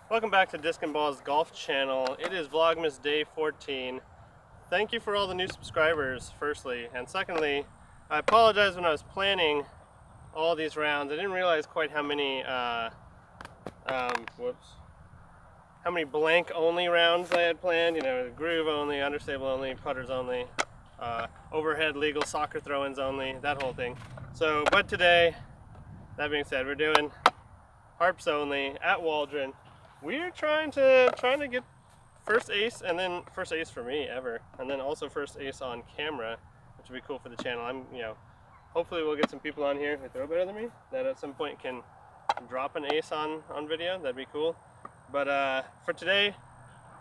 Welcome back to Disc and Ball's Golf Channel. It is Vlogmas Day 14. Thank you for all the new subscribers, firstly. And secondly, I apologize when I was planning all these rounds. I didn't realize quite how many, how many blank only rounds I had planned. You know, groove only, understable only, putters only, overhead legal soccer throw-ins only, that whole thing. So, but today, that being said, we're doing Harps only at Waldron. We're trying to get first ace, and then first ace for me ever, and then also first ace on camera, which would be cool for the channel. Hopefully we'll get some people on here who throw better than me that at some point can drop an ace on video. That'd be cool. But for today,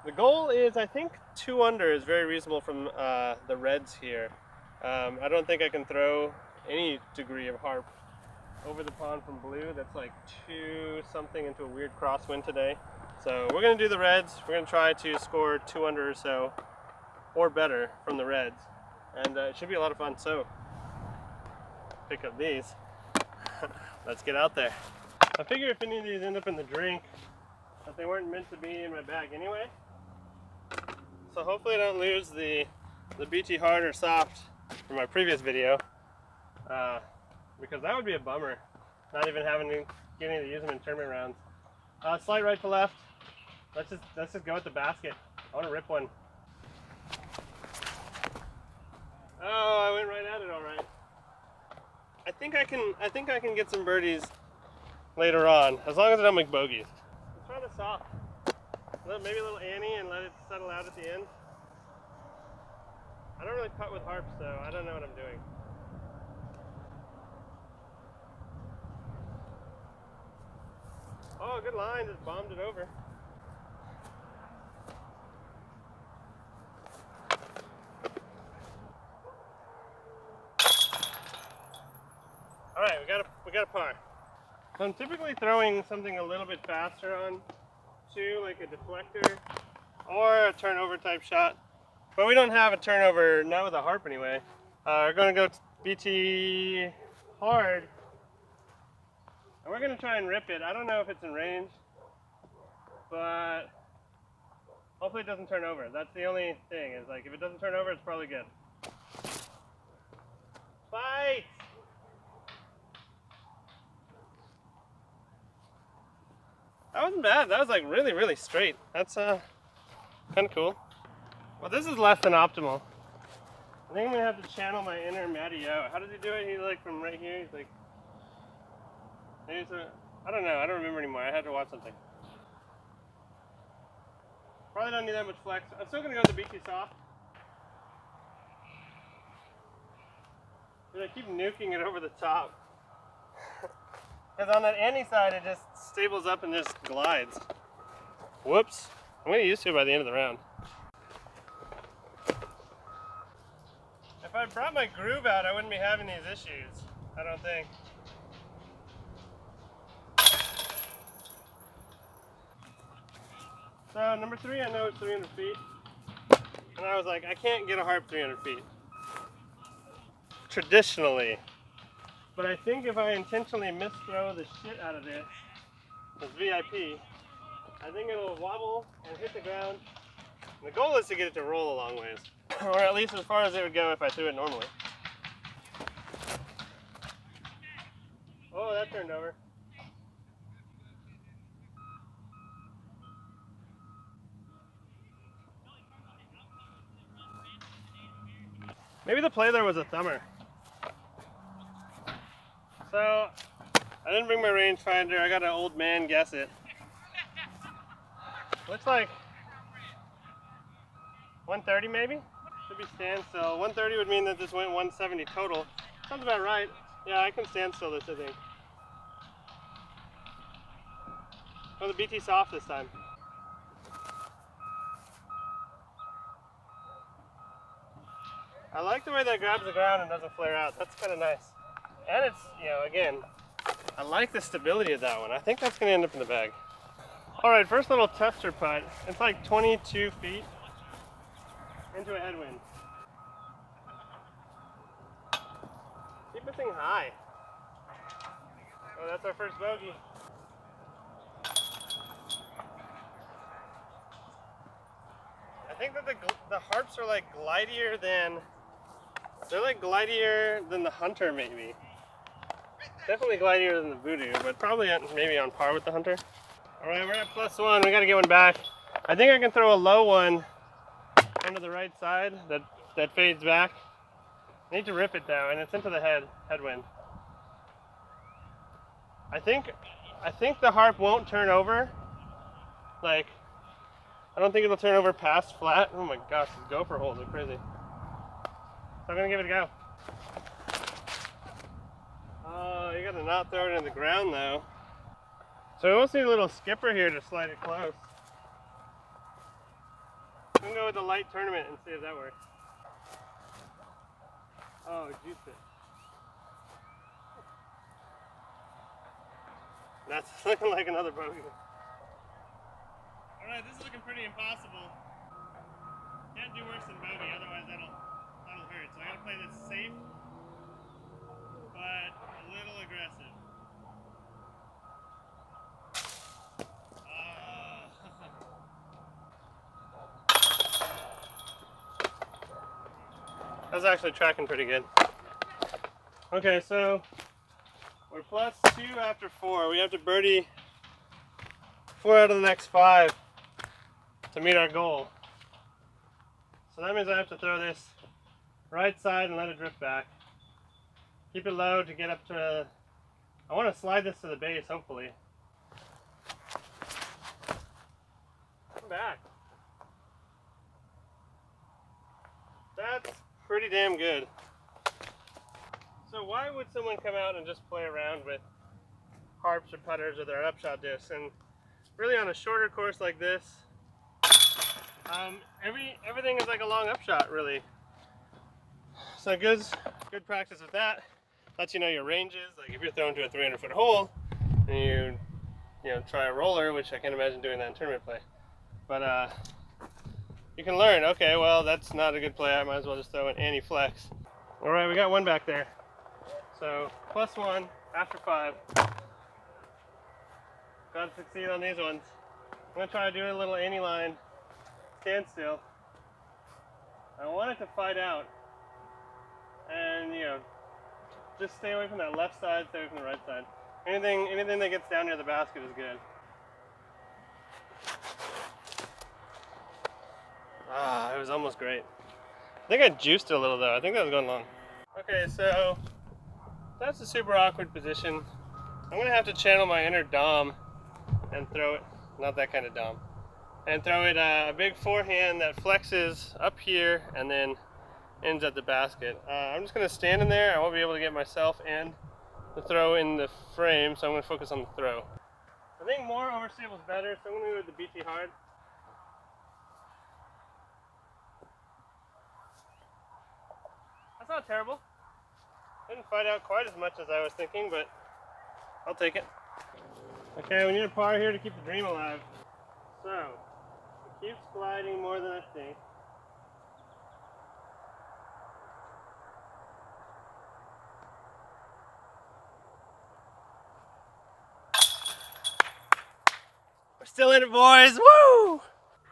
the goal is, I think 2 under is very reasonable from the reds here. I don't think I can throw any degree of harp over the pond from blue. That's like 2 something into a weird crosswind today. So we're going to do the reds. We're going to try to score 2 under or so, or better, from the reds. And it should be a lot of fun. So, pick up these. Let's get out there. I figure if any of these end up in the drink, that they weren't meant to be in my bag anyway. So hopefully I don't lose the BT hard or soft from my previous video. Because that would be a bummer, not even getting to use them in tournament rounds. Slight right to left. Let's just go with the basket. I want to rip one. Oh, I went right at it all right. I think I can get some birdies later on, as long as I don't make bogeys. Let's try the soft. Maybe a little Annie and let it settle out at the end. I don't really putt with harps, so I don't know what I'm doing. Oh, good line, just bombed it over. Alright, we got a par. So I'm typically throwing something a little bit faster on two, like a deflector or a turnover type shot. But we don't have a turnover, not with a harp anyway. We're going to go BT hard. And we're going to try and rip it. I don't know if it's in range, but hopefully it doesn't turn over. That's the only thing, is like if it doesn't turn over, it's probably good. Fight! That wasn't bad. That was like really, really straight. That's kind of cool. Well, this is less than optimal. I think I'm going to have to channel my inner Matty O. How does he do it? He's like from right here. He's like... I don't know, I don't remember anymore. I had to watch something. Probably don't need that much flex. I'm still going to go with the BT soft. But I keep nuking it over the top. Because on that Annie side, it just stables up and just glides. Whoops. I'm going to get used to it by the end of the round. If I brought my groove out, I wouldn't be having these issues. I don't think. So number 3, I know it's 300 feet, and I was like, I can't get a harp 300 feet, traditionally, but I think if I intentionally misthrow the shit out of it, this VIP, I think it'll wobble and hit the ground, and the goal is to get it to roll a long ways, or at least as far as it would go if I threw it normally. Oh, that turned over. Maybe the play there was a thumber. So, I didn't bring my rangefinder. I got an old man guess it. Looks like 130 maybe? Should be standstill. 130 would mean that this went 170 total. Sounds about right. Yeah, I can standstill this, I think. Oh, the BT soft this time. I like the way that grabs the ground and doesn't flare out. That's kind of nice. And it's, again, I like the stability of that one. I think that's going to end up in the bag. Alright, first little tester putt. It's like 22 feet into a headwind. Keep this thing high. Oh, that's our first bogey. think that the harps are like glidier than, they're like glidier than the hunter maybe. Definitely glidier than the voodoo, but probably maybe on par with the hunter. All right, we're at +1. We got to get one back. I think I can throw a low one onto the right side that fades back. I need to rip it though, and it's into the headwind. I think the harp won't turn over. Like, I don't think it'll turn over past flat. Oh my gosh, these gopher holes are crazy. So I'm gonna give it a go. Oh, you gotta not throw it in the ground though. So we almost need a little skipper here to slide it close. I'm gonna go with the light tournament and see if that works. Oh, juice it. That's looking like another bogey. Alright, this is looking pretty impossible. Can't do worse than bogey, otherwise that'll hurt. So I gotta play this safe, but a little aggressive. That's actually tracking pretty good. Okay, so we're +2 after 4. We have to birdie 4 out of the next 5 to meet our goal. So that means I have to throw this right side and let it drift back. Keep it low to get up to, I want to slide this to the base, hopefully. Come back. That's pretty damn good. So why would someone come out and just play around with harps or putters or their upshot discs? And really on a shorter course like this, everything is like a long upshot really. So good practice with that. Lets you know your ranges. Like if you're throwing to a 300-foot hole and you know try a roller, which I can't imagine doing that in tournament play. But you can learn, okay, well that's not a good play, I might as well just throw an anti-flex. Alright, we got one back there. So, +1 after 5. Gotta succeed on these ones. I'm gonna try to do a little anti-line standstill. I want it to fight out. And, you know, just stay away from that left side, stay away from the right side. Anything that gets down near the basket is good. Ah, it was almost great. I think I juiced it a little though. I think that was going long. Okay, so that's a super awkward position. I'm gonna have to channel my inner Dom and throw it, not that kind of Dom, and throw it a big forehand that flexes up here and then ends at the basket. I'm just gonna stand in there. I won't be able to get myself and the throw in the frame, so I'm gonna focus on the throw. I think more overstable is better, so I'm gonna go with the BT hard. That's not terrible. Didn't fight out quite as much as I was thinking, but I'll take it. Okay, we need a par here to keep the dream alive. So, it keeps gliding more than I think. We're still in it, boys! Woo!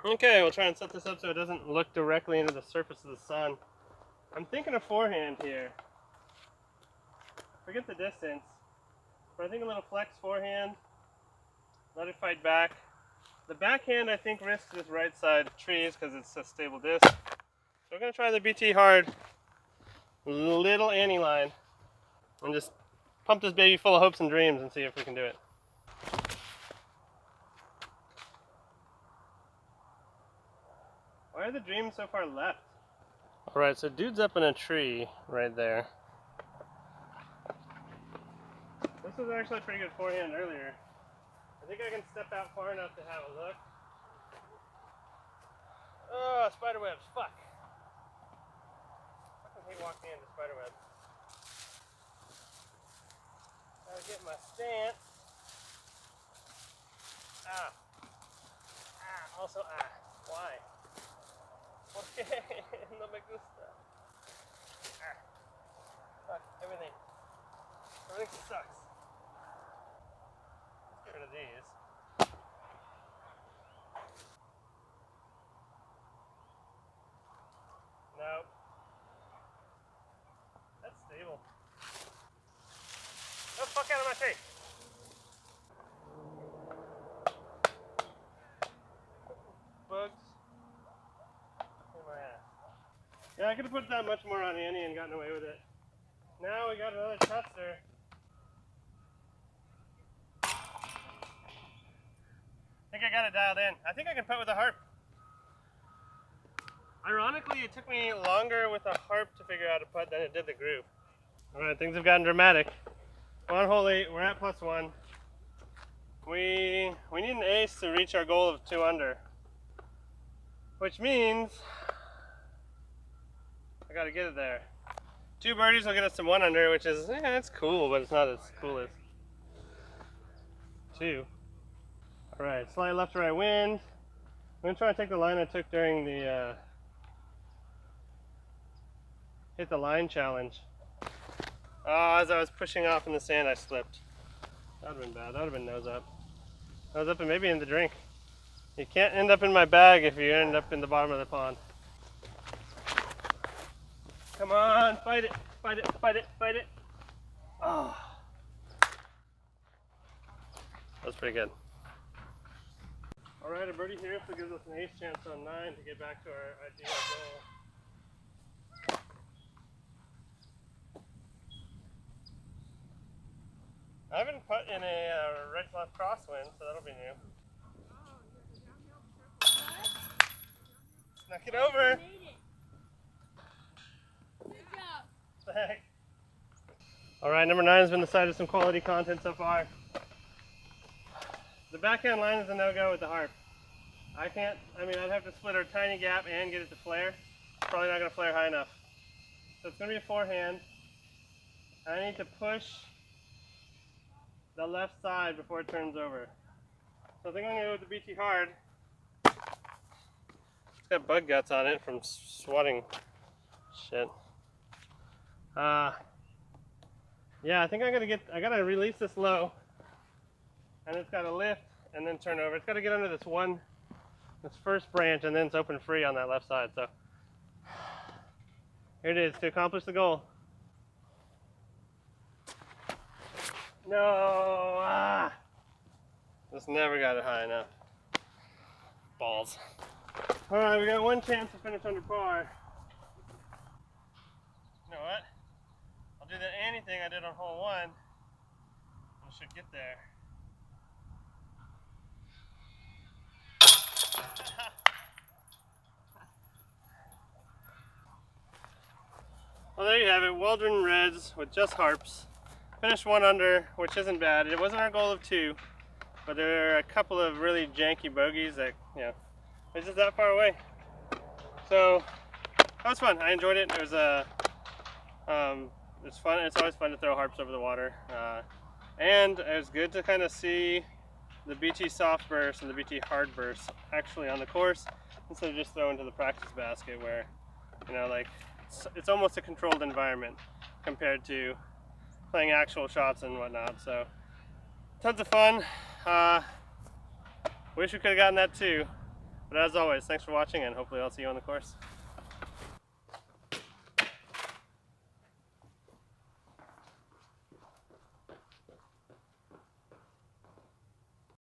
Okay, we'll try and set this up so it doesn't look directly into the surface of the sun. I'm thinking a forehand here. Forget the distance, but I think a little flex forehand, let it fight back. The backhand I think risks this right side trees because it's a stable disc. So we're going to try the BT hard, little anti-line, and just pump this baby full of hopes and dreams and see if we can do it. Why are the dreams so far left? Alright, so dude's up in a tree right there. This was actually a pretty good forehand earlier. I think I can step out far enough to have a look. Oh, spider webs, fuck. I fucking hate walking into spider webs. Gotta get my stance. Ah. Ah, also ah. Why? Okay, no me gusta. Ah. Fuck, everything. Everything sucks. Let's get rid of these. Hey. Bugs. In my ass. Yeah, I could have put that much more on Annie and gotten away with it. Now we got another tester. I think I got it dialed in. I think I can putt with a harp. Ironically, it took me longer with a harp to figure out a putt than it did the groove. Alright, things have gotten dramatic. On hole 8, we're at +1. We need an ace to reach our goal of 2 under. Which means I gotta get it there. 2 birdies will get us to 1 under, which is, it's cool, but it's not as cool as 2. Alright, slight left to right wind. I'm gonna try to take the line I took during the hit the line challenge. Oh, as I was pushing off in the sand, I slipped. That would have been bad. That would have been nose up. Nose up and maybe in the drink. You can't end up in my bag if you end up in the bottom of the pond. Come on, fight it, fight it, fight it, fight it. Oh. That was pretty good. Alright, a birdie here, so it gives us an ace chance on 9 to get back to our ideal goal. I haven't put in a right-left crosswind, so that'll be new. Snuck it over. Thanks. Alright, number 9 has been the site of some quality content so far. The backhand line is a no-go with the harp. I'd have to split our tiny gap and get it to flare. Probably not going to flare high enough. So it's going to be a forehand. I need to push the left side before it turns over. So I think I'm going to go with the BT hard. It's got bug guts on it from swatting shit. Yeah, I think I gotta release this low, and it's gotta lift and then turn over. It's gotta get under this first branch, and then it's open free on that left side. So here it is to accomplish the goal. No, just never got it high enough. Balls. All right, we got one chance to finish under par. You know what? I'll do anything I did on hole 1. I should get there. Well, there you have it. Waldron Reds with just harps. Finished 1 under, which isn't bad. It wasn't our goal of 2, but there are a couple of really janky bogeys that, it's just that far away. So that was fun. I enjoyed it. It was it's fun. It's always fun to throw harps over the water, and it was good to kind of see the BT soft burst and the BT hard burst actually on the course instead of just throwing to the practice basket where, it's almost a controlled environment compared to playing actual shots and whatnot. So tons of fun. Wish we could have gotten that too. But as always, thanks for watching, and hopefully I'll see you on the course.